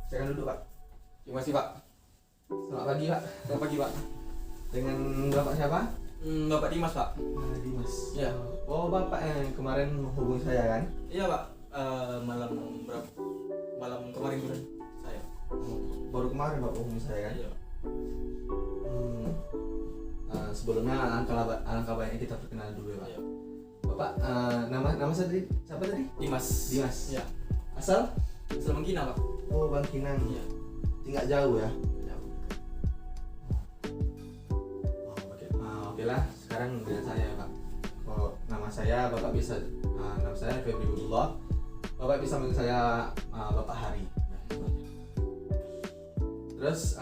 Silakan duduk, Pak. Terima kasih, Pak. Selamat pagi, Pak. Selamat pagi, Pak. Dengan Bapak siapa? Bapak Dimas, Pak. Dimas. Iya. Oh, Bapak yang kemarin menghubungi saya kan? Iya, Pak. Malam berapa? Malam kemarin kan saya. Baru kemarin Bapak hubungi saya kan? Iya. Sebelumnya alangkah baiknya kita perkenalan dulu ya, Pak. Iya. Bapak, nama saya tadi siapa tadi? Dimas. Dimas. Iya. Asal? Asal Mangkina, Pak. Oh, Bangkinang. Iya. Tinggal jauh ya? Jauh. Oh, oke lah. Sekarang dengan saya, Pak. Oh, nama saya Bapak bisa nama saya Febriullah. Bapak bisa manggil saya Bapak Hari. Terus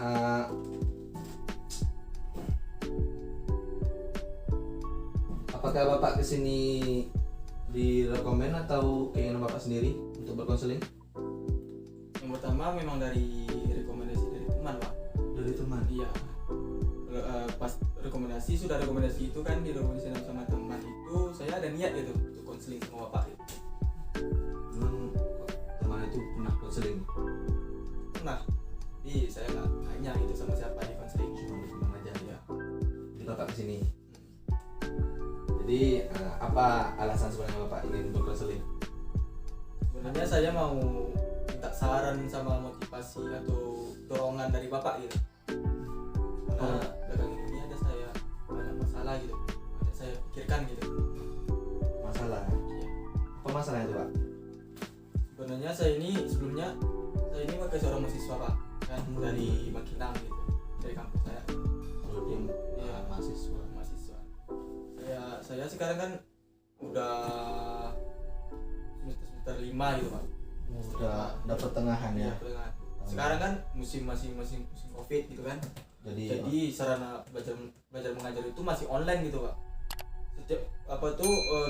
apakah Bapak kesini direkomend atau keinginan Bapak sendiri untuk berkonseling? Yang pertama memang dari rekomendasi dari teman, Pak. Dari teman. Iya. Pas sudah rekomendasi itu kan direkomendasi sama teman itu saya ada niat gitu untuk konseling sama Bapak gitu. Memang teman itu pernah konseling? Nah, tapi saya nggak tanya gitu sama siapa di konseling. Cuma di teman aja Ya. Jadi Bapak kesini. Jadi apa alasan sebenarnya Bapak ingin berkonseling? Sebenarnya saya mau minta saran sama motivasi atau dorongan dari Bapak gitu. Karena belakangan ini ada saya banyak masalah gitu. Ada saya pikirkan gitu. Masalah? Iya. Apa masalahnya itu, Pak? Sebenarnya saya ini sebagai seorang mahasiswa, Pak, kan dari Makinang gitu, dari kampus saya. Kalau dia Iya. mahasiswa. Saya sekarang kan udah semester 5 gitu, Pak. Udah pertengahan ya. Iya, pertengahan. Sekarang kan musim Covid gitu kan. Jadi sarana belajar mengajar itu masih online gitu, Pak. Setiap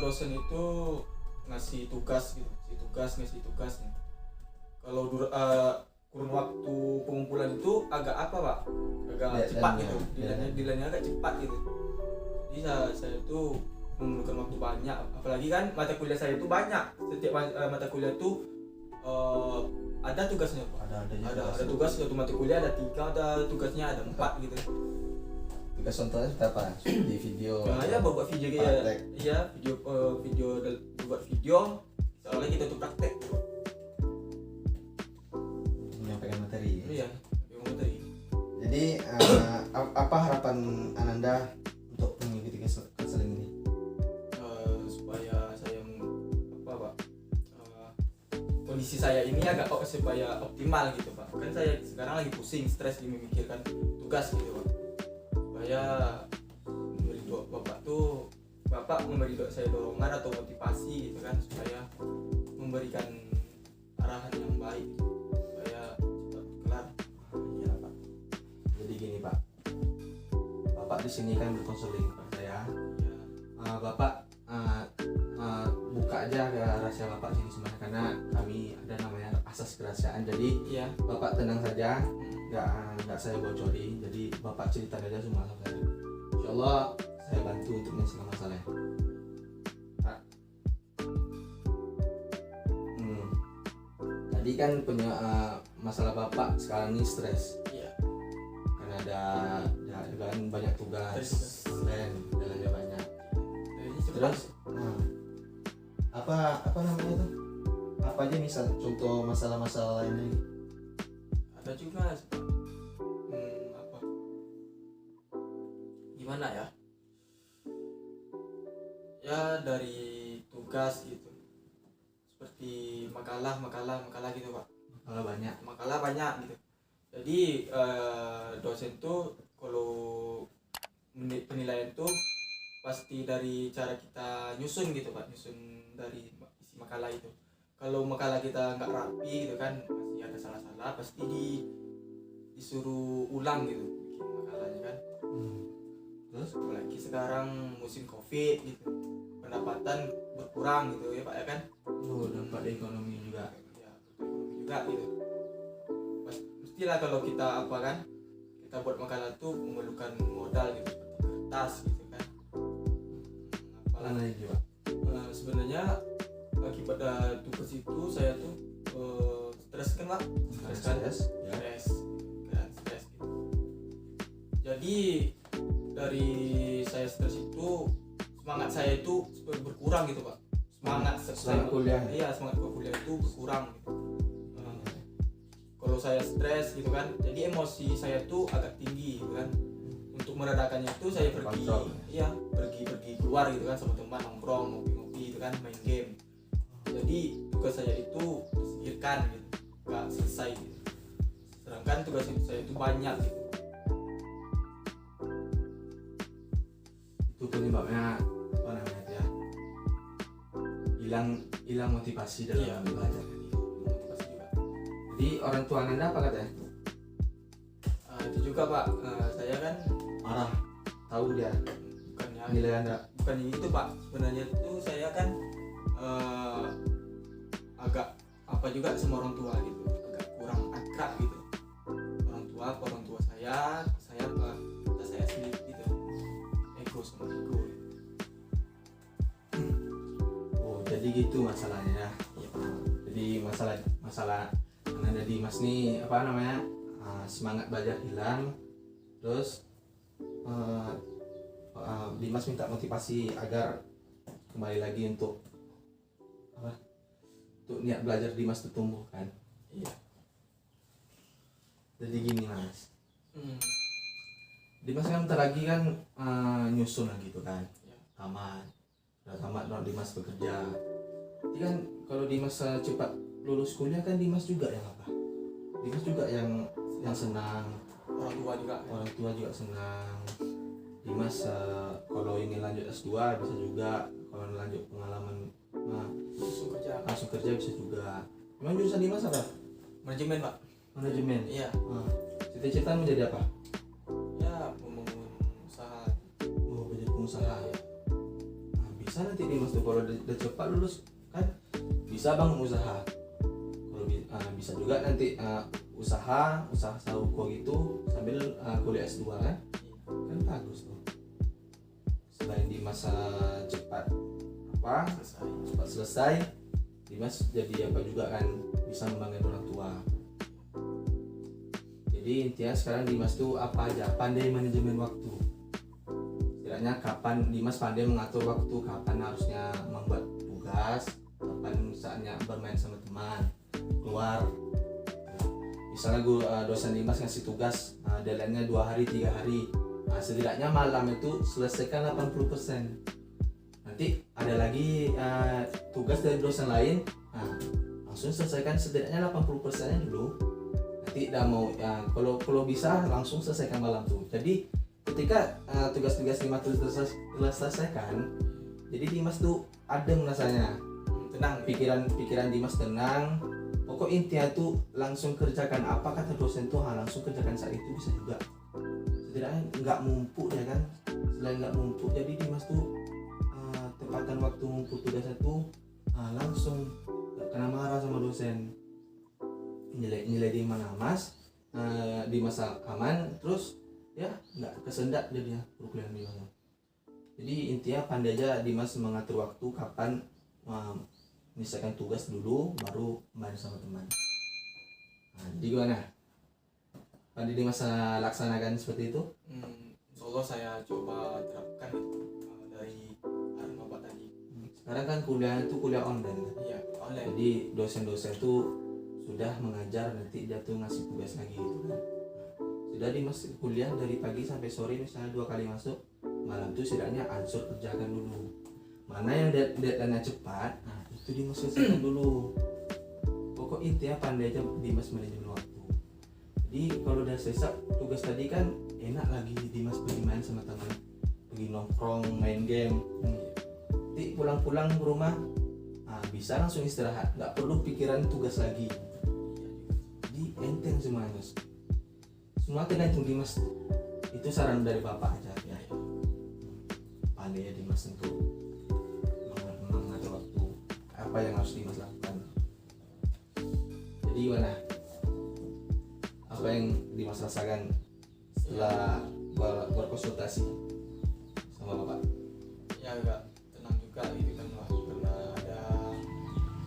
dosen itu ngasih tugas nih. Kalau kurun waktu pengumpulan itu agak Pak? Agak cepat gitu. Deadline-nya agak cepat gitu. Jadi saya itu memerlukan waktu banyak. Apalagi kan mata kuliah saya itu banyak. Setiap mata kuliah itu ada tugasnya, Pak. Ada tugas satu mata kuliah ada 3, ada tugasnya ada 4 gitu. Tugas contohnya seperti apa? Di video. Ya buat video praktek. Iya, buat video soalnya kita tuh praktek. Menyampaikan materi. Iya, materi. Jadi apa harapan Ananda untuk mengikuti konseling ini? Supaya saya Pak, kondisi saya ini agak supaya optimal gitu, Pak. Kan saya sekarang lagi pusing, stres memikirkan tugas gitu, Pak. Supaya Bapak memberi saya dorongan atau motivasi gitu kan, supaya memberikan arahan yang baik gitu, supaya cepat kelar. Iya, Pak. Jadi gini, Pak. Bapak di sini kan berkonseling Pak saya. Ya. Bapak buka aja rahasia Bapak sini sebenarnya, karena kami ada namanya asas kerahasiaan. Jadi Iya. Bapak tenang saja, nggak saya bocori. Jadi Bapak cerita aja semua sama saya. Insya Allah saya bantu untuk menyelesaikan masalahnya. Pak. Tadi kan punya masalah Bapak sekarang ini stres. Iya. Karena ada kan banyak tugas online, jalannya banyak. Terus apa namanya tuh? Apa aja misal contoh masalah-masalah lainnya? Ada juga gimana ya? Ya dari tugas gitu. Seperti makalah gitu, Pak. Makalah banyak gitu. Jadi dosen tuh kalau penilaian tuh pasti dari cara kita nyusun gitu, Pak. Nyusun dari isi makalah itu. Kalau makalah kita nggak rapi gitu kan, masih ada salah-salah, pasti disuruh ulang gitu bikin makalahnya kan. Terus Apalagi sekarang musim Covid gitu, pendapatan berkurang gitu ya, Pak, ya kan. dampak ekonomi juga. Ya, juga gitu. Mestilah kalau kita kita buat makalah tuh memerlukan modal gitu, seperti kertas gitu kan. Apalagi juga. Sebenarnya akibat tugas itu saya tuh stres kan, Pak. stres kan, stres, ya. stres gitu. Jadi dari saya stres itu semangat saya itu berkurang gitu Pak. Semangat kuliah. Iya, semangat kuliah itu berkurang gitu. Kalau saya stres gitu kan, jadi emosi saya tuh agak tinggi gitu kan. Untuk meredakannya itu saya pergi, iya pergi keluar gitu kan sama teman, nongkrong, ngopi-ngopi gitu kan, main game. Jadi tugas saya itu tersingkirkan gitu, nggak selesai gitu. Sedangkan tugas saya itu banyak gitu. Itu penyebabnya apa namanya ya? Hilang motivasi dalam Iya, belajar. motivasi juga. Jadi orang tua Anda apa katanya? Itu juga Pak, saya kan Marah, tahu dia bukannya nilai Anda. bukan itu Pak, sebenarnya itu saya kan agak apa juga sama orang tua gitu, agak kurang akrab gitu. Orang tua saya ke saya sendiri gitu, ego sama ego. Oh, jadi gitu masalahnya ya. Iya. Jadi masalah Anda Dimas nih apa namanya? Semangat belajar hilang, terus Dimas minta motivasi agar kembali lagi untuk apa? Untuk niat belajar Dimas itu tumbuh kan. Iya. Jadi gini Mas, Hmm. Dimas kan bentar lagi kan nyusun lagi gitu kan, Iya. udah tamat Dimas bekerja. Jadi kan kalau Dimas cepat lulus kuliah kan Dimas juga yang apa? Dimas juga yang senang, orang tua juga senang. Dimas kalau ini lanjut S2 bisa juga, kalau lanjut pengalaman langsung kerja bisa juga. Memang jurusan Dimas apa? Manajemen Pak. Manajemen. Iya. Cita-cita menjadi apa? Ya membangun usaha. Oh, menjadi pengusaha. Nah, bisa nanti Dimas tuh kalau udah cepat lulus kan bisa bangun usaha. Kalau bisa juga nanti usaha sauko gitu sambil kuliah S2 kan bagus tuh. Selain di masa cepat selesai Dimas jadi apa juga kan bisa membanggakan orang tua. Jadi intinya sekarang Dimas tuh apa aja pandai manajemen waktu. Setidaknya kapan Dimas pandai mengatur waktu, kapan harusnya membuat tugas, kapan saatnya bermain sama teman, keluar. Misalnya dosen Dimas ngasih tugas deadline-nya 2 hari 3 hari, setidaknya malam itu selesaikan 80%. Nanti ada lagi tugas dari dosen lain, langsung selesaikan setidaknya 80%-nya dulu. Nanti udah mau kalau bisa langsung selesaikan malam tuh. Jadi ketika tugas-tugas Dimas itu selesaikan, jadi Dimas tuh adem rasanya, Tenang. pikiran Dimas tenang. Pokok intinya tuh langsung kerjakan apa kata dosen tuh, langsung kerjakan saat itu bisa juga. Setidaknya nggak mumpuk ya kan. Selain nggak mumpuk, jadi Dimas tuh tempatan waktu mumpuk tugasnya tuh langsung nggak kena marah sama dosen. Nilai di mana Mas, di masa aman, terus ya nggak kesendak jadinya perkuliahan Dimas. Jadi intinya pandai aja Dimas mengatur waktu kapan menyelesaikan tugas dulu baru main sama teman. Jadi gimana? Pandai Dimas laksanakan seperti itu? Insya Allah saya coba terapkan dari arahan Bapak tadi. Sekarang kan kuliah itu kuliah online kan? Iya, online. Jadi dosen-dosen tuh sudah mengajar, nanti dia tuh ngasih tugas lagi gitu kan. Sudah Dimas kuliah dari pagi sampai sore misalnya 2 kali masuk, malam tuh setidaknya ansur kerjakan dulu. Mana yang deadline-nya cepat, itu Dimas selesaikan dulu. Pokok intinya pandai aja Dimas manajemen waktu. Jadi kalau udah selesai tugas tadi kan enak lagi Dimas pergi main sama teman, pergi nongkrong, main game. Nanti pulang-pulang ke rumah bisa langsung istirahat, nggak perlu pikiran tugas lagi. Jadi enteng semuanya Mas. Semua tergantung Dimas. Itu saran dari Bapak aja ya. Pandai ya Dimas untuk mengatur waktu, apa yang harus Dimas lakukan. Jadi gimana? Apa yang Dimas rasakan setelah berkonsultasi sama Bapak? Ya agak tenang juga gitu kan Pak, karena ada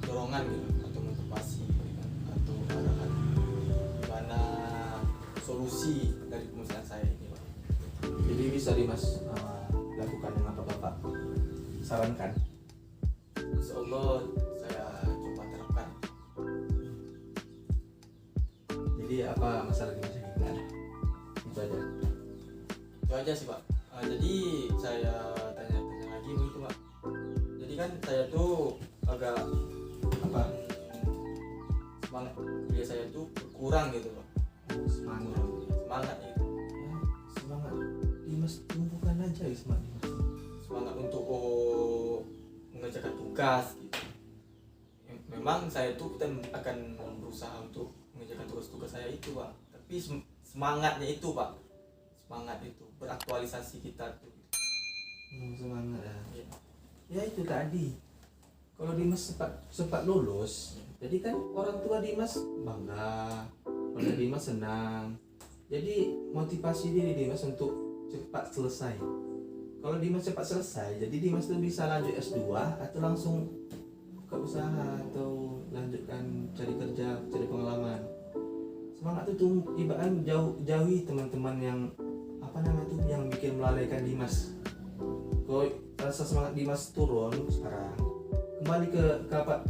dorongan gitu atau motivasi gitu kan, atau arahan solusi dari permasalahan saya ini Pak. Jadi bisa Dimas lakukan yang apa Bapak sarankan. Insya Allah saya coba terapkan. Jadi apa masalah Dimas yang gimana? Itu aja. Itu aja sih Pak. Jadi saya tanya-tanya lagi begitu Pak. Jadi kan saya tuh agak Apa? semangat kuliah saya tuh berkurang gitu Pak. Semangat. Semangat itu. Ya, semangat. Dimas tumbuhkan aja ya semangat Dimas. Semangat untuk mengerjakan tugas gitu. Memang saya tuh akan berusaha untuk mengerjakan tugas-tugas saya itu Pak. Tapi semangatnya itu Pak. Semangat itu beraktualisasi kita tuh. Semangat ya. Ya. Ya itu tadi. Kalau Dimas sempat lulus, jadi kan orang tua Dimas bangga, keluarga Dimas senang. Jadi motivasi diri Dimas untuk cepat selesai. Kalau Dimas cepat selesai, jadi Dimas tuh bisa lanjut S2 atau langsung buka usaha atau lanjutkan cari kerja, cari pengalaman. Semangat tuh ibaratnya jauhi teman-teman yang apa namanya tuh yang bikin melalaikan Dimas. Kalau rasa semangat Dimas turun sekarang, kembali ke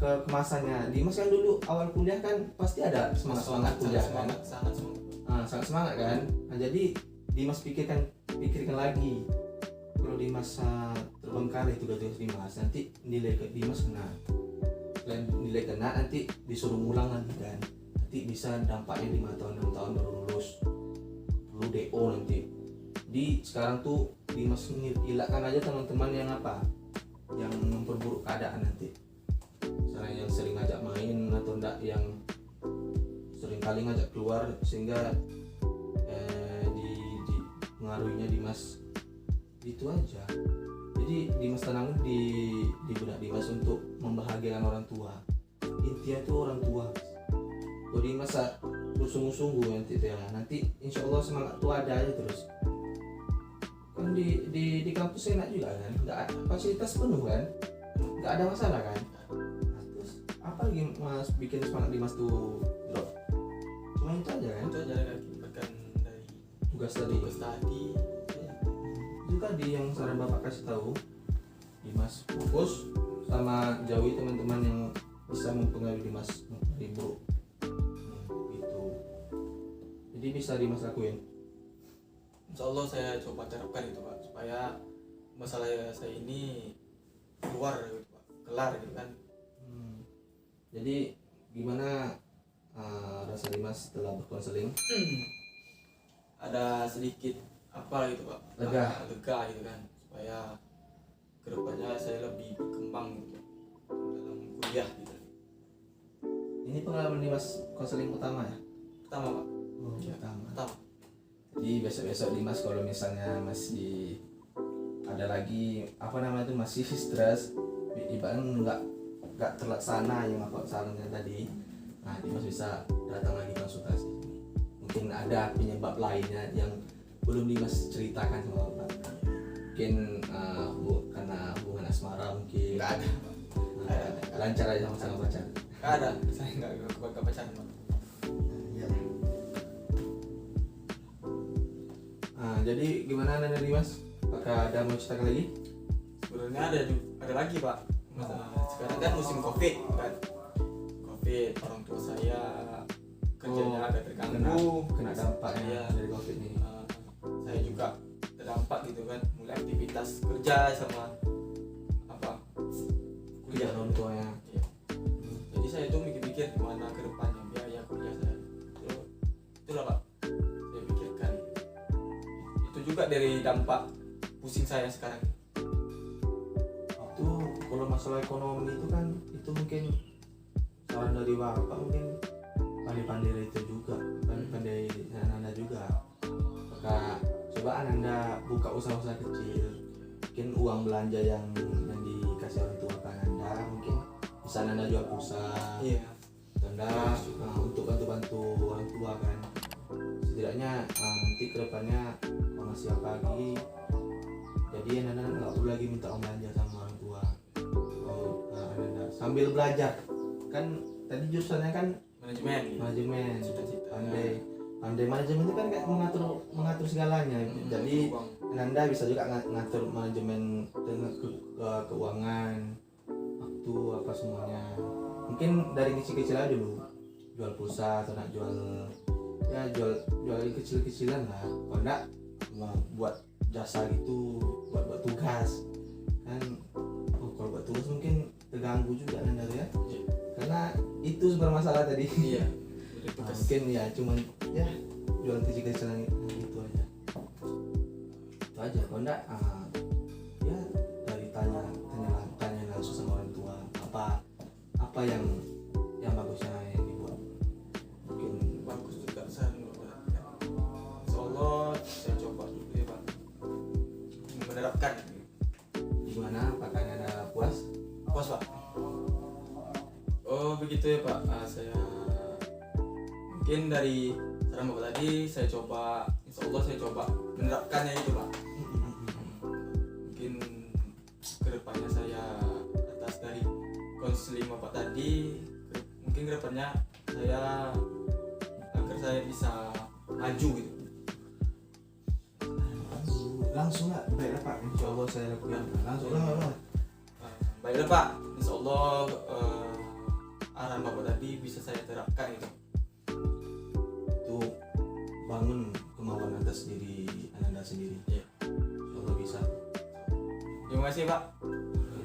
kemasannya. Dimas kan dulu awal kuliah kan pasti ada semangat kuliah kan. Sangat semangat. Sangat semangat kan. Nah, jadi Dimas pikirkan lagi. Kalau Dimas terbengkalai tugas Dimas, nanti nilai ke Dimas kena. Selain nilai kena, nanti disuruh ngulang lagi kan. Nanti bisa dampaknya 5 tahun 6 tahun baru lulus, perlu DO nanti. Di sekarang tuh Dimas hilangkan aja teman-teman yang apa, yang memperburuk keadaan nanti. Misalnya yang sering ngajak main atau enggak yang sering kali ngajak keluar sehingga di pengaruhinya Dimas. Itu aja. Jadi Dimas tenang di benak Dimas untuk membahagiakan orang tua. Intinya tuh orang tua. Kalau Dimas bersungguh-sungguh nanti insya Allah semangat tuh ada aja terus. Kan di kampus enak juga kan, nggak fasilitas penuh kan, nggak ada masalah kan. Nah, terus apa lagi Mas bikin semangat Dimas tuh drop? Cuma itu aja kan. Itu aja akibatkan dari Tugas tadi. Ya. Itu tadi yang saran Bapak kasih tahu. Dimas fokus sama jauhi teman-teman yang bisa mempengaruhi Dimas buruk. Gitu. Jadi bisa Dimas lakuin. Insya Allah saya coba terapkan itu Pak, supaya masalah saya ini keluar gitu Pak, kelar gitu kan. Jadi gimana rasa Dimas setelah berkonseling? Ada sedikit apa gitu Pak, Lega gitu kan, supaya kedepannya saya lebih berkembang gitu dalam kuliah gitu. Ini pengalaman Dimas konseling pertama ya? Pertama Pak. Ya, pertama. Jadi besok-besok Dimas kalau misalnya masih ada lagi apa namanya itu masih stres, ibaratnya nggak terlaksana yang apa sarannya tadi, nah Dimas bisa datang lagi konsultasi. Mungkin ada penyebab lainnya yang belum Dimas ceritakan sama Bapak. Mungkin karena hubungan asmara mungkin. nggak ada. Lancar aja sama pacar. Nggak ada, saya nggak pacaran Pak. Jadi gimana Nana Dimas? Apakah ada mau cerita lagi? Sebenarnya ada lagi Pak. Sekarang kan musim COVID kan. COVID, orang tua saya kerjanya agak terganggu. Kena dampaknya Iya. dari COVID ini. Saya juga terdampak gitu kan, mulai aktivitas kerja sama apa kuliah Orang tuanya. Iya. Jadi saya tuh mikir-mikir gimana ke depannya biaya kuliah saya. Itulah Pak, saya pikirkan. Itu juga dari dampak pusing saya sekarang. Itu kalau masalah ekonomi itu kan itu mungkin saran dari Bapak mungkin pandai-pandai itu juga, pandai-pandai Anda juga. Maka coba Anda buka usaha-usaha kecil, mungkin uang belanja yang dikasih orang tua kan Anda mungkin bisa Anda jual pulsa. Iya. Anda untuk bantu-bantu orang tua kan. Setidaknya nanti kedepannya kalau masih pagi, jadi Anda nggak perlu lagi minta uang belanja sama orang tua. Anda sambil belajar kan tadi jurusannya kan Manajemen. manajemen, Cita-cita. pandai Pandai manajemen itu kan kayak mengatur segalanya. Jadi Bang. Anda bisa juga ngatur manajemen dengan keuangan, waktu apa semuanya. Mungkin dari kecil-kecil aja dulu, jual pulsa atau nak jual kecil-kecilan lah. Kalau enggak mau buat jasa gitu, buat tugas kan. Kalau buat tugas mungkin terganggu juga Anda ya. Iya. Karena itu bermasalah tadi. Iya. Nah, mungkin ya cuman ya jual kecil-kecilan gitu aja. Itu aja. Kalau enggak ya dari tanya langsung sama orang tua apa yang bagusnya yang dibuat. Mungkin Bagus juga saran Bapak. Insyaallah saya coba dulu ya Pak, menerapkan. gimana apakah Anda puas? Puas Pak? Oh begitu ya Pak. Saya mungkin dari saran Bapak tadi saya coba, insyaallah saya coba menerapkannya itu Pak. Mungkin kedepannya saya atas dari konseling Bapak tadi, mungkin kedepannya saya agar saya bisa maju gitu. Langsung lah, baiklah Pak, insya Allah saya lakukan. Langsung lah. Baiklah Pak, insyaallah arahan Bapak tadi bisa saya terapkan itu. Itu bangun kemauan atas diri Anda sendiri. Iya. Insya Allah bisa. Terima kasih Pak.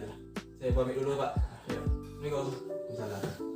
Ya, Saya pamit dulu Pak. Ya. Assalamualaikum. misalnya.